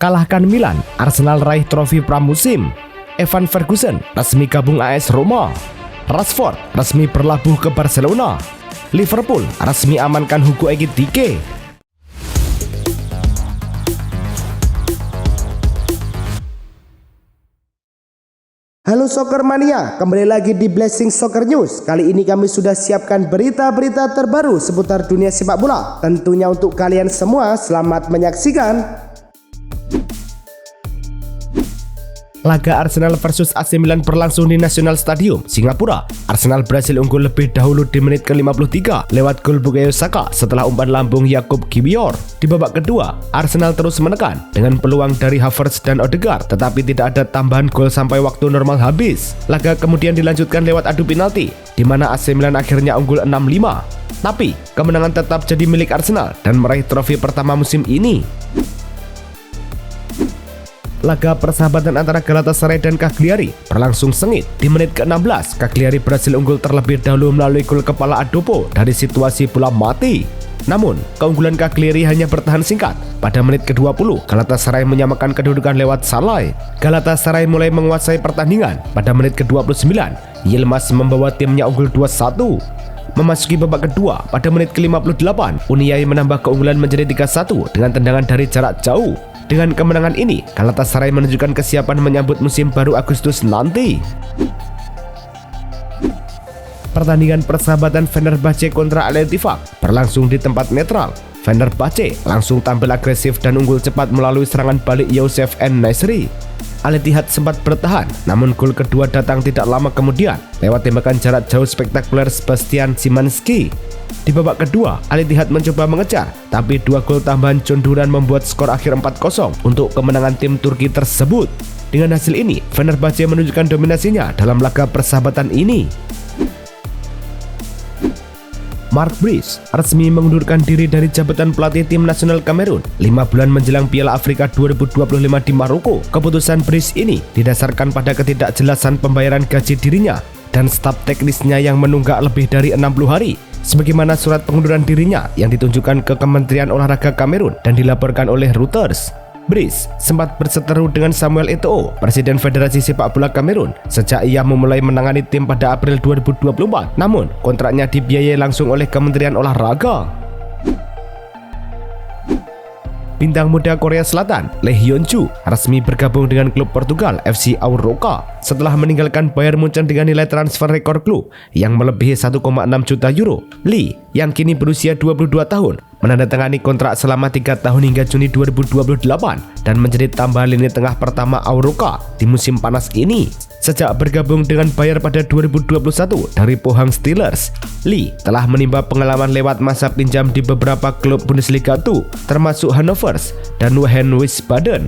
Kalahkan Milan, Arsenal raih trofi pramusim. Evan Ferguson resmi gabung AS Roma. Rashford resmi berlabuh ke Barcelona. Liverpool resmi amankan Hugo Ekitike. Halo Soccer Mania, kembali lagi di Blessing Soccer News. Kali ini kami sudah siapkan berita-berita terbaru seputar dunia sepak bola. Tentunya untuk kalian semua, selamat menyaksikan. Laga Arsenal versus AC Milan berlangsung di National Stadium, Singapura. Arsenal berhasil unggul lebih dahulu di menit ke-53 lewat gol Bukayo Saka setelah umpan lambung Jakub Kiwior. Di babak kedua, Arsenal terus menekan dengan peluang dari Havertz dan Odegaard, tetapi tidak ada tambahan gol sampai waktu normal habis. Laga kemudian dilanjutkan lewat adu penalti, di mana AC Milan akhirnya unggul 6-5. Tapi, kemenangan tetap jadi milik Arsenal dan meraih trofi pertama musim ini. Laga persahabatan antara Galatasaray dan Cagliari berlangsung sengit. Di menit ke-16, Cagliari berhasil unggul terlebih dahulu melalui gol kepala Adopo dari situasi bola mati. Namun, keunggulan Cagliari hanya bertahan singkat. Pada menit ke-20, Galatasaray menyamakan kedudukan lewat Salai. Galatasaray mulai menguasai pertandingan. Pada menit ke-29, Yilmaz membawa timnya unggul 2-1. Memasuki babak kedua, pada menit ke-58, Uniai menambah keunggulan menjadi 3-1 dengan tendangan dari jarak jauh. Dengan kemenangan ini, Galatasaray menunjukkan kesiapan menyambut musim baru Agustus nanti. Pertandingan persahabatan Fenerbahce kontra Al Ettifaq berlangsung di tempat netral. Fenerbahce langsung tampil agresif dan unggul cepat melalui serangan balik Youssef En-Nesyri. Al Ittihad sempat bertahan, namun gol kedua datang tidak lama kemudian lewat tembakan jarak jauh spektakuler Sebastian Szymanski. Di babak kedua, Al Ittihad mencoba mengejar, tapi dua gol tambahan John Duran membuat skor akhir 4-0 untuk kemenangan tim Turki tersebut. Dengan hasil ini, Fenerbahce menunjukkan dominasinya dalam laga persahabatan ini. Mark Bries resmi mengundurkan diri dari jabatan pelatih tim nasional Kamerun 5 bulan menjelang Piala Afrika 2025 di Maroko. Keputusan Bries ini didasarkan pada ketidakjelasan pembayaran gaji dirinya dan staf teknisnya yang menunggak lebih dari 60 hari. Sebagaimana surat pengunduran dirinya yang ditunjukkan ke Kementerian Olahraga Kamerun dan dilaporkan oleh Reuters. Bries sempat berseteru dengan Samuel Eto'o, Presiden Federasi Sepak Bola Kamerun, sejak ia memulai menangani tim pada April 2024. Namun, kontraknya dibiayai langsung oleh Kementerian Olahraga. Bintang muda Korea Selatan, Lee Hyun-ju, resmi bergabung dengan klub Portugal FC Arouca setelah meninggalkan Bayern Munchen dengan nilai transfer rekor klub yang melebihi 1,6 juta euro. Lee, yang kini berusia 22 tahun, menandatangani kontrak selama 3 tahun hingga Juni 2028 dan menjadi tambahan lini tengah pertama Arouca di musim panas ini. Sejak bergabung dengan Bayern pada 2021 dari Pohang Steelers, Lee telah menimba pengalaman lewat masa pinjam di beberapa klub Bundesliga 2, termasuk Hannover dan Wien Wiesbaden.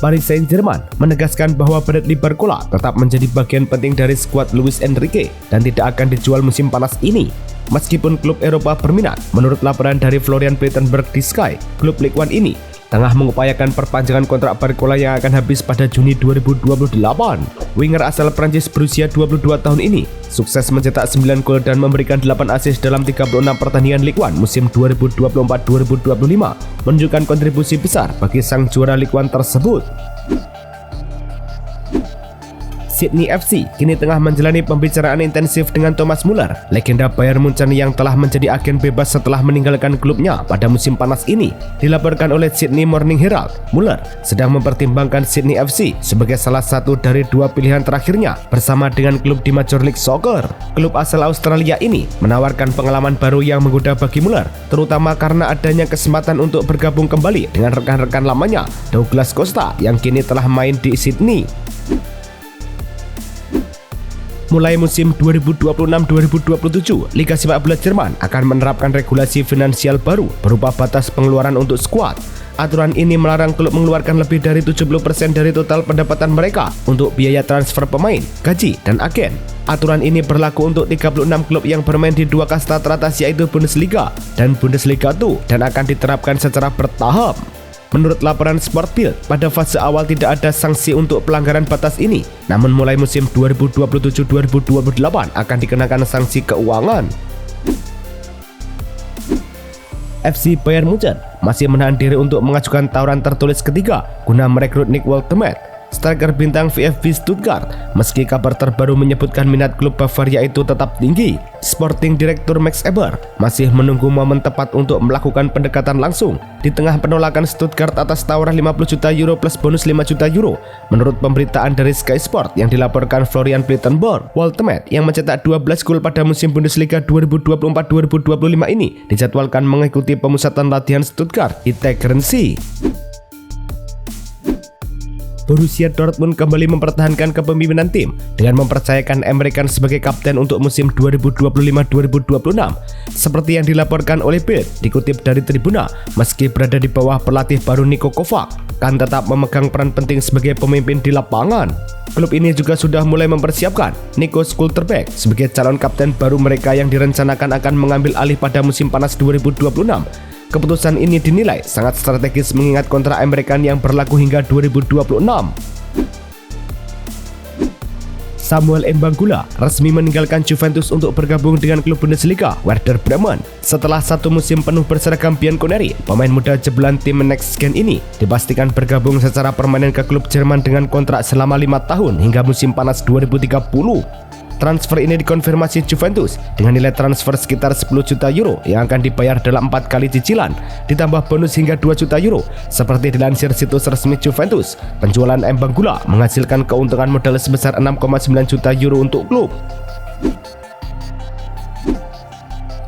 Paris Saint-Germain menegaskan bahwa Bradley Barcola tetap menjadi bagian penting dari skuad Luis Enrique dan tidak akan dijual musim panas ini. Meskipun klub Eropa berminat, menurut laporan dari Florian Plettenberg di Sky, klub Ligue 1 ini tengah mengupayakan perpanjangan kontrak Barcola yang akan habis pada Juni 2028. Winger asal Prancis berusia 22 tahun ini sukses mencetak 9 gol dan memberikan 8 assist dalam 36 pertandingan Ligue 1 musim 2024-2025, menunjukkan kontribusi besar bagi sang juara Ligue 1 tersebut. Sydney FC kini tengah menjalani pembicaraan intensif dengan Thomas Müller, legenda Bayern Munchen yang telah menjadi agen bebas setelah meninggalkan klubnya pada musim panas ini. Dilaporkan oleh Sydney Morning Herald, Müller sedang mempertimbangkan Sydney FC sebagai salah satu dari dua pilihan terakhirnya bersama dengan klub di Major League Soccer. Klub asal Australia ini menawarkan pengalaman baru yang menggoda bagi Müller, terutama karena adanya kesempatan untuk bergabung kembali dengan rekan-rekan lamanya, Douglas Costa, yang kini telah main di Sydney. Mulai musim 2026-2027, Liga Sepak Bola Jerman akan menerapkan regulasi finansial baru berupa batas pengeluaran untuk skuad. Aturan ini melarang klub mengeluarkan lebih dari 70% dari total pendapatan mereka untuk biaya transfer pemain, gaji, dan agen. Aturan ini berlaku untuk 36 klub yang bermain di dua kasta teratas, yaitu Bundesliga dan Bundesliga 2, dan akan diterapkan secara bertahap. Menurut laporan Sportbild, pada fase awal tidak ada sanksi untuk pelanggaran batas ini, namun mulai musim 2027-2028 akan dikenakan sanksi keuangan. FC Bayern Munchen masih menahan diri untuk mengajukan tawaran tertulis ketiga guna merekrut Nick Woltemade, striker bintang VfB Stuttgart. Meski kabar terbaru menyebutkan minat klub Bavaria itu tetap tinggi, Sporting Direktur Max Eber masih menunggu momen tepat untuk melakukan pendekatan langsung di tengah penolakan Stuttgart atas tawaran 50 juta euro plus bonus 5 juta euro. Menurut pemberitaan dari Sky Sport yang dilaporkan Florian Plettenborg, Woltemade yang mencetak 12 gol pada musim Bundesliga 2024-2025 ini dijadwalkan mengikuti pemusatan latihan Stuttgart di Tegernsee. Borussia Dortmund kembali mempertahankan kepemimpinan tim dengan mempercayakan Emre Can sebagai kapten untuk musim 2025-2026. Seperti yang dilaporkan oleh Bild, dikutip dari Tribuna, meski berada di bawah pelatih baru Niko Kovac, Can tetap memegang peran penting sebagai pemimpin di lapangan. Klub ini juga sudah mulai mempersiapkan Nico Schlotterbeck sebagai calon kapten baru mereka yang direncanakan akan mengambil alih pada musim panas 2026. Keputusan ini dinilai sangat strategis mengingat kontrak Emre Can yang berlaku hingga 2026. Samuel Mbangula resmi meninggalkan Juventus untuk bergabung dengan klub Bundesliga Werder Bremen. Setelah satu musim penuh berseragam Bianconeri, pemain muda jebolan tim Next Gen ini dipastikan bergabung secara permanen ke klub Jerman dengan kontrak selama 5 tahun hingga musim panas 2030. Transfer ini dikonfirmasi Juventus dengan nilai transfer sekitar 10 juta euro yang akan dibayar dalam 4 kali cicilan, ditambah bonus hingga 2 juta euro. Seperti dilansir situs resmi Juventus, penjualan Mbangula menghasilkan keuntungan modal sebesar 6,9 juta euro untuk klub.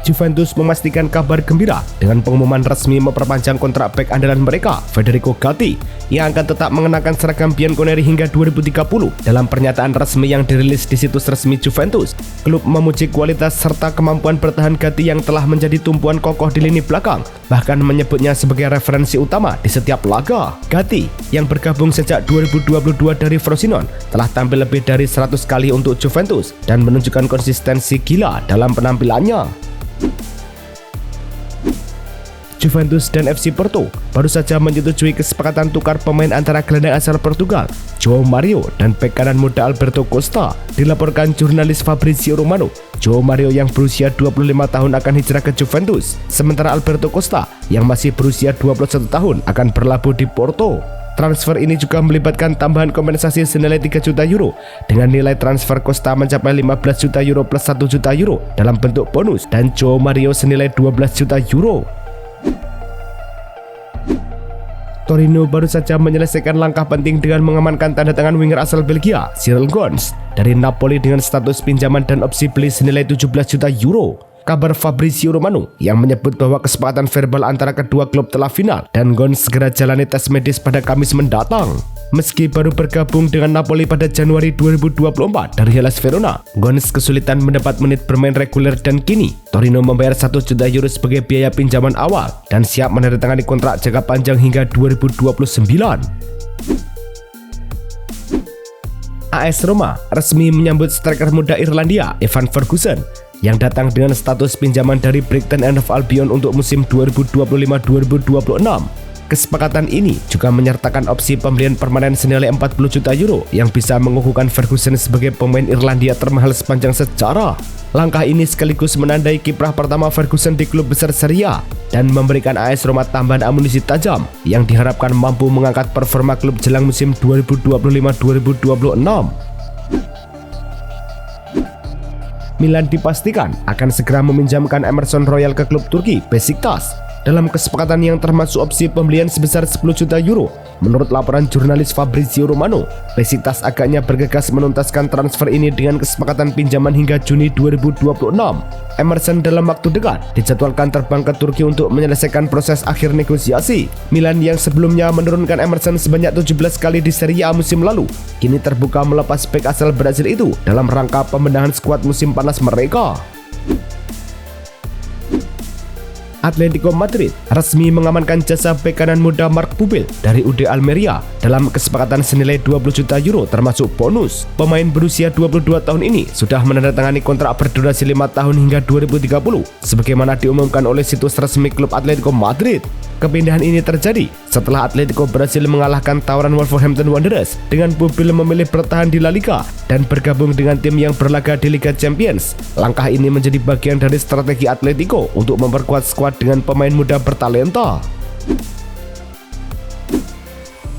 Juventus memastikan kabar gembira dengan pengumuman resmi memperpanjang kontrak bek andalan mereka, Federico Gatti, yang akan tetap mengenakan seragam Bianconeri hingga 2030. Dalam pernyataan resmi yang dirilis di situs resmi Juventus, klub memuji kualitas serta kemampuan bertahan Gatti yang telah menjadi tumpuan kokoh di lini belakang, bahkan menyebutnya sebagai referensi utama di setiap laga. Gatti, yang bergabung sejak 2022 dari Frosinone, telah tampil lebih dari 100 kali untuk Juventus dan menunjukkan konsistensi gila dalam penampilannya. Juventus dan FC Porto baru saja menyetujui kesepakatan tukar pemain antara gelandang asal Portugal João Mario dan bek kanan muda Alberto Costa. Dilaporkan jurnalis Fabrizio Romano, João Mario yang berusia 25 tahun akan hijrah ke Juventus, sementara Alberto Costa yang masih berusia 21 tahun akan berlabuh di Porto. Transfer ini juga melibatkan tambahan kompensasi senilai 3 juta euro dengan nilai transfer Costa mencapai 15 juta euro plus 1 juta euro dalam bentuk bonus dan João Mario senilai 12 juta euro. Torino baru saja menyelesaikan langkah penting dengan mengamankan tanda tangan winger asal Belgia, Cyril Gons, dari Napoli dengan status pinjaman dan opsi beli senilai 17 juta euro. Kabar Fabrizio Romano yang menyebut bahwa kesepakatan verbal antara kedua klub telah final dan Gons segera jalani tes medis pada Kamis mendatang. Meski baru bergabung dengan Napoli pada Januari 2024 dari Hellas Verona, Gons kesulitan mendapat menit bermain reguler dan kini Torino membayar 1 juta euro sebagai biaya pinjaman awal dan siap menandatangani kontrak jangka panjang hingga 2029. AS Roma resmi menyambut striker muda Irlandia Evan Ferguson yang datang dengan status pinjaman dari Brighton and Hove Albion untuk musim 2025-2026. Kesepakatan ini juga menyertakan opsi pembelian permanen senilai 40 juta euro yang bisa mengukuhkan Ferguson sebagai pemain Irlandia termahal sepanjang sejarah. Langkah ini sekaligus menandai kiprah pertama Ferguson di klub besar Serie A dan memberikan AS Roma tambahan amunisi tajam yang diharapkan mampu mengangkat performa klub jelang musim 2025-2026. Milan dipastikan akan segera meminjamkan Emerson Royal ke klub Turki Besiktas dalam kesepakatan yang termasuk opsi pembelian sebesar 10 juta euro. Menurut laporan jurnalis Fabrizio Romano, Besiktas agaknya bergegas menuntaskan transfer ini dengan kesepakatan pinjaman hingga Juni 2026. Emerson dalam waktu dekat dijadwalkan terbang ke Turki untuk menyelesaikan proses akhir negosiasi. Milan yang sebelumnya menurunkan Emerson sebanyak 17 kali di Serie A musim lalu, kini terbuka melepas bek asal Brasil itu dalam rangka pembenahan skuad musim panas mereka. Atletico Madrid resmi mengamankan jasa bek kanan muda Marc Pupil dari UD Almeria dalam kesepakatan senilai 20 juta euro termasuk bonus. Pemain berusia 22 tahun ini sudah menandatangani kontrak berdurasi 5 tahun hingga 2030 sebagaimana diumumkan oleh situs resmi klub Atletico Madrid. Kepindahan ini terjadi setelah Atletico berhasil mengalahkan tawaran Wolverhampton Wanderers dengan Pubil memilih bertahan di La Liga dan bergabung dengan tim yang berlaga di Liga Champions. Langkah ini menjadi bagian dari strategi Atletico untuk memperkuat skuad dengan pemain muda bertalenta.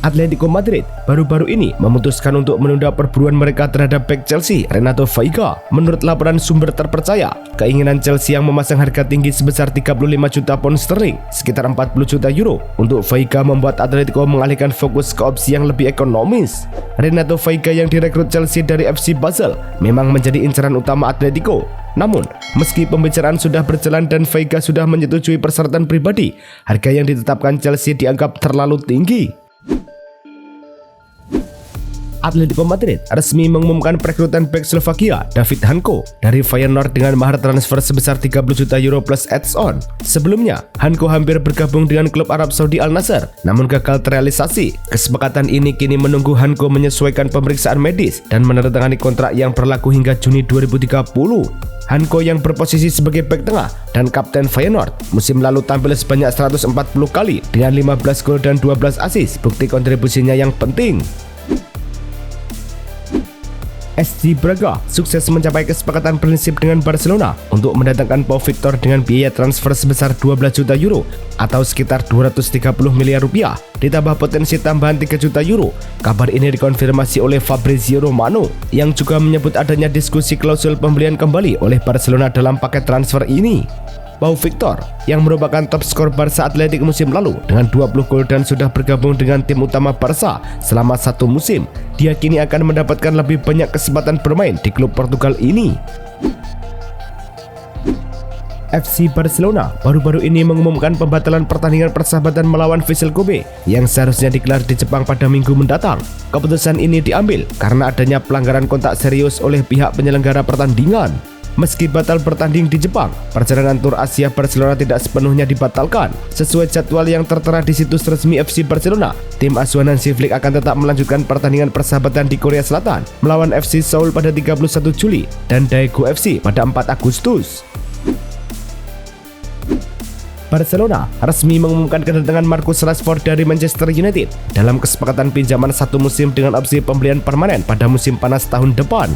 Atletico Madrid baru-baru ini memutuskan untuk menunda perburuan mereka terhadap bek Chelsea, Renato Veiga. Menurut laporan sumber terpercaya, keinginan Chelsea yang memasang harga tinggi sebesar 35 juta pound sterling, sekitar 40 juta euro, untuk Veiga membuat Atletico mengalihkan fokus ke opsi yang lebih ekonomis. Renato Veiga yang direkrut Chelsea dari FC Basel memang menjadi incaran utama Atletico. Namun, meski pembicaraan sudah berjalan dan Veiga sudah menyetujui persyaratan pribadi, harga yang ditetapkan Chelsea dianggap terlalu tinggi. Atletico Madrid resmi mengumumkan perekrutan bek Slovakia David Hanko dari Feyenoord dengan mahar transfer sebesar 30 juta euro plus add-on. Sebelumnya, Hanko hampir bergabung dengan klub Arab Saudi Al Nassr, namun gagal terrealisasi. Kesepakatan ini kini menunggu Hanko menyesuaikan pemeriksaan medis dan menandatangani kontrak yang berlaku hingga Juni 2030. Hanko yang berposisi sebagai bek tengah dan kapten Feyenoord musim lalu tampil sebanyak 140 kali dengan 15 gol dan 12 assist, bukti kontribusinya yang penting. SC Braga sukses mencapai kesepakatan prinsip dengan Barcelona untuk mendatangkan Pau Victor dengan biaya transfer sebesar 12 juta euro atau sekitar 230 miliar rupiah, ditambah potensi tambahan 3 juta euro. Kabar ini dikonfirmasi oleh Fabrizio Romano yang juga menyebut adanya diskusi klausul pembelian kembali oleh Barcelona dalam paket transfer ini. Pau Victor yang merupakan top skor Barca Atletik musim lalu dengan 20 gol dan sudah bergabung dengan tim utama Barca selama 1 musim, dia kini akan mendapatkan lebih banyak kesempatan bermain di klub Portugal ini. FC Barcelona baru-baru ini mengumumkan pembatalan pertandingan persahabatan melawan Vissel Kobe yang seharusnya digelar di Jepang pada minggu mendatang. Keputusan ini diambil karena adanya pelanggaran kontak serius oleh pihak penyelenggara pertandingan. Meski batal bertanding di Jepang, perjalanan tur Asia Barcelona tidak sepenuhnya dibatalkan. Sesuai jadwal yang tertera di situs resmi FC Barcelona, tim asuhan Hansi Flick akan tetap melanjutkan pertandingan persahabatan di Korea Selatan melawan FC Seoul pada 31 Juli dan Daegu FC pada 4 Agustus. Barcelona resmi mengumumkan kedatangan Marcus Rashford dari Manchester United dalam kesepakatan pinjaman 1 musim dengan opsi pembelian permanen pada musim panas tahun depan.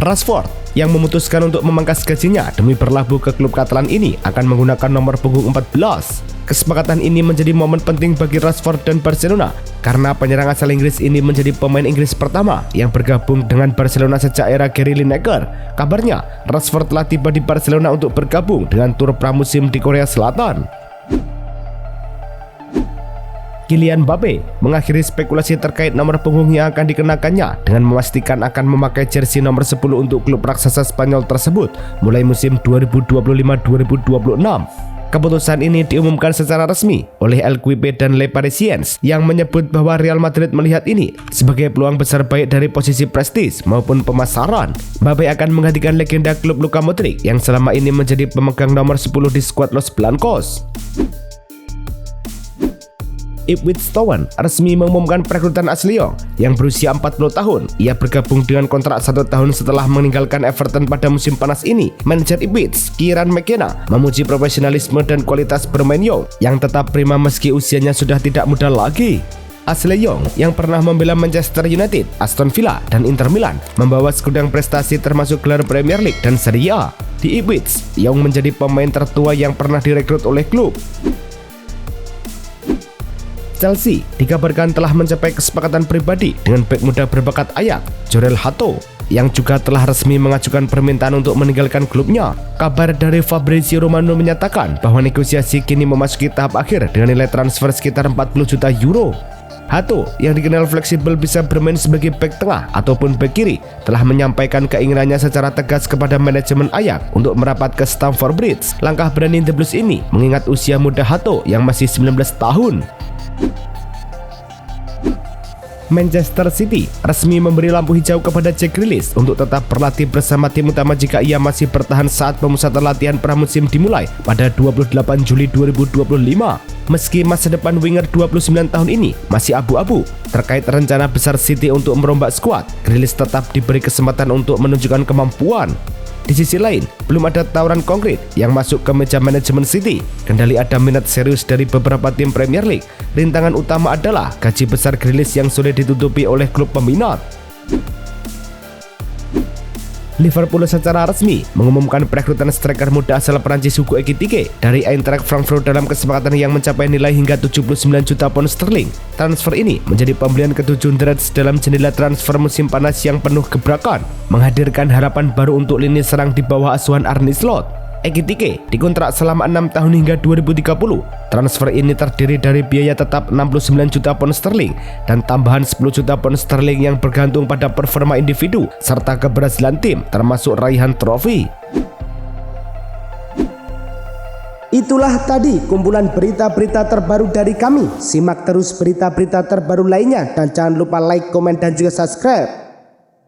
Rashford yang memutuskan untuk memangkas gajinya demi berlabuh ke klub Catalan ini akan menggunakan nomor punggung 14. Kesepakatan ini menjadi momen penting bagi Rashford dan Barcelona karena penyerang asal Inggris ini menjadi pemain Inggris pertama yang bergabung dengan Barcelona sejak era Gary Lineker. Kabarnya, Rashford telah tiba di Barcelona untuk bergabung dengan tur pramusim di Korea Selatan. Kylian Mbappe mengakhiri spekulasi terkait nomor punggung yang akan dikenakannya dengan memastikan akan memakai jersey nomor 10 untuk klub raksasa Spanyol tersebut mulai musim 2025-2026. Keputusan ini diumumkan secara resmi oleh LQP dan Le Parisiens yang menyebut bahwa Real Madrid melihat ini sebagai peluang besar baik dari posisi prestis maupun pemasaran. Mbappe akan menggantikan legenda klub Luka Modric yang selama ini menjadi pemegang nomor 10 di skuad Los Blancos. Ipswich Town resmi mengumumkan perekrutan Ashley Young yang berusia 40 tahun. Ia bergabung dengan kontrak 1 tahun setelah meninggalkan Everton pada musim panas ini. Manajer Ipswich, Kieran McKenna, memuji profesionalisme dan kualitas bermain Young yang tetap prima meski usianya sudah tidak muda lagi. Ashley Young yang pernah membela Manchester United, Aston Villa, dan Inter Milan membawa segudang prestasi termasuk gelar Premier League dan Serie A. Di Ipswich, Young menjadi pemain tertua yang pernah direkrut oleh klub. Chelsea dikabarkan telah mencapai kesepakatan pribadi dengan bek muda berbakat Ajax, Jorel Hato, yang juga telah resmi mengajukan permintaan untuk meninggalkan klubnya. Kabar dari Fabrizio Romano menyatakan bahwa negosiasi kini memasuki tahap akhir dengan nilai transfer sekitar 40 juta euro. Hato yang dikenal fleksibel bisa bermain sebagai bek tengah ataupun bek kiri telah menyampaikan keinginannya secara tegas kepada manajemen Ajax untuk merapat ke Stamford Bridge. Langkah berani The Blues ini mengingat usia muda Hato yang masih 19 tahun. Manchester City resmi memberi lampu hijau kepada Jack Grealish untuk tetap berlatih bersama tim utama jika ia masih bertahan saat pemusatan latihan pramusim dimulai pada 28 Juli 2025. Meski masa depan winger 29 tahun ini masih abu-abu terkait rencana besar City untuk merombak skuad, Grealish tetap diberi kesempatan untuk menunjukkan kemampuan. Di sisi lain, belum ada tawaran konkret yang masuk ke meja manajemen City. Kendali ada minat serius dari beberapa tim Premier League. Rintangan utama adalah gaji besar Grealish yang sulit ditutupi oleh klub peminat. Liverpool secara resmi mengumumkan perekrutan striker muda asal Prancis Hugo Ekitike dari Eintracht Frankfurt dalam kesepakatan yang mencapai nilai hingga 79 juta pound sterling. Transfer ini menjadi pembelian ke-7 The Reds dalam jendela transfer musim panas yang penuh gebrakan, menghadirkan harapan baru untuk lini serang di bawah asuhan Arne Slot. Ekitike dikontrak selama 6 tahun hingga 2030. Transfer ini terdiri dari biaya tetap 69 juta pound sterling dan tambahan 10 juta pound sterling yang bergantung pada performa individu serta keberhasilan tim termasuk raihan trofi. Itulah tadi kumpulan berita-berita terbaru dari kami. Simak terus berita-berita terbaru lainnya dan jangan lupa like, komen, dan juga subscribe.